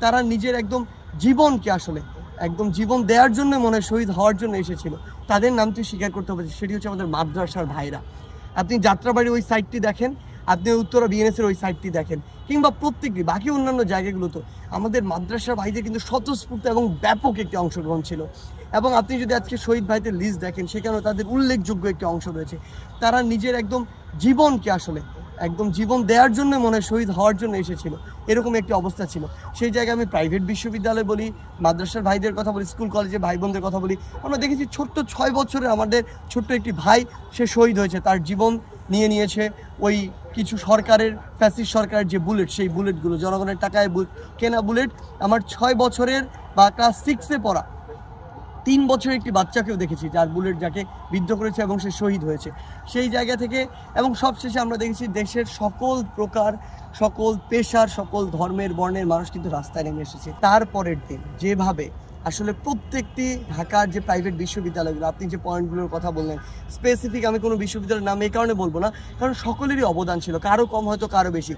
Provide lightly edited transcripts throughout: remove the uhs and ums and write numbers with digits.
তারা নিজের একদম জীবনকে আসলে একদম জীবন দেওয়ার জন্য মনে হয় শহীদ হওয়ার জন্য এসেছিল। তাদের নামটি স্বীকার করতে হবে, সেটি হচ্ছে আমাদের মাদ্রাসার ভাইরা। আপনি যাত্রাবাড়ির ওই সাইডটি দেখেন, আপনি উত্তরা বিএনএসের ওই সাইডটি দেখেন, কিংবা প্রত্যেকটি বাকি অন্যান্য জায়গাগুলোতে আমাদের মাদ্রাসার ভাইদের কিন্তু স্বতঃস্ফূর্ত এবং ব্যাপক একটি অংশগ্রহণ ছিল। এবং আপনি যদি আজকে শহীদ ভাইদের লিস্ট দেখেন, সেখানেও তাদের উল্লেখযোগ্য একটি অংশ রয়েছে। তারা নিজের একদম জীবনকে আসলে একদম জীবন দেওয়ার জন্য মনে হয় শহীদ হওয়ার জন্য এসেছিল, এরকম একটি অবস্থা ছিল। সেই জায়গায় আমি প্রাইভেট বিশ্ববিদ্যালয় বলি, মাদ্রাসার ভাইদের কথা বলি, স্কুল কলেজে ভাই বোনদের কথা বলি, আমরা দেখেছি ছোট্ট 6 বছরে আমাদের ছোট্ট একটি ভাই সে শহীদ হয়েছে, তার জীবন নিয়েছে ওই কিছু সরকারের ফ্যাসিস্ট সরকারের যে বুলেট, সেই বুলেটগুলো জনগণের টাকায় কেনা বুলেট। আমার 6 বছরের বা ক্লাস 6-এ পড়া 3 বছরের একটি বাচ্চাকেও দেখেছি যার বুলেট যাকে বিদ্ধ করেছে এবং সে শহীদ হয়েছে সেই জায়গা থেকে। এবং সবশেষে আমরা দেখেছি দেশের সকল প্রকার, সকল পেশার, সকল ধর্মের বর্ণের মানুষ কিন্তু রাস্তায় নেমে এসেছে। তারপরের দিন যেভাবে আসলে প্রত্যেকটি ঢাকার যে প্রাইভেট বিশ্ববিদ্যালয়গুলো, আপনি যে পয়েন্টগুলোর কথা বললেন, স্পেসিফিক আমি কোনো বিশ্ববিদ্যালয়ের নাম এই কারণে বলবো না, কারণ সকলেরই অবদান ছিল, কারো কম হয়তো কারো বেশি।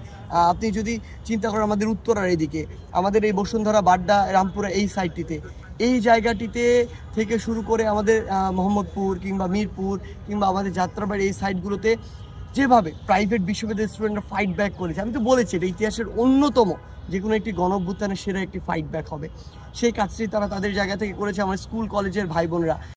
আপনি যদি চিন্তা করেন আমাদের উত্তরার এইদিকে, আমাদের এই বসুন্ধরা, বাড্ডা, রামপুরা এই সাইডটিতে, এই জায়গাটিতে থেকে শুরু করে আমাদের মোহাম্মদপুর কিংবা মিরপুর কিংবা আমাদের যাত্রাবাড়ি এই সাইডগুলোতে যেভাবে প্রাইভেট বিশ্ববিদ্যালয়ের স্টুডেন্টরা ফাইট ব্যাক করেছে, আমি তো বলেছি এটা ইতিহাসের অন্যতম যে কোনো একটি গণঅভ্যুত্থানের সেরা একটি ফাইট ব্যাক হবে। সেই কাজটি তারা তাদের জায়গা থেকে করেছে আমার স্কুল কলেজের ভাই বোনরা।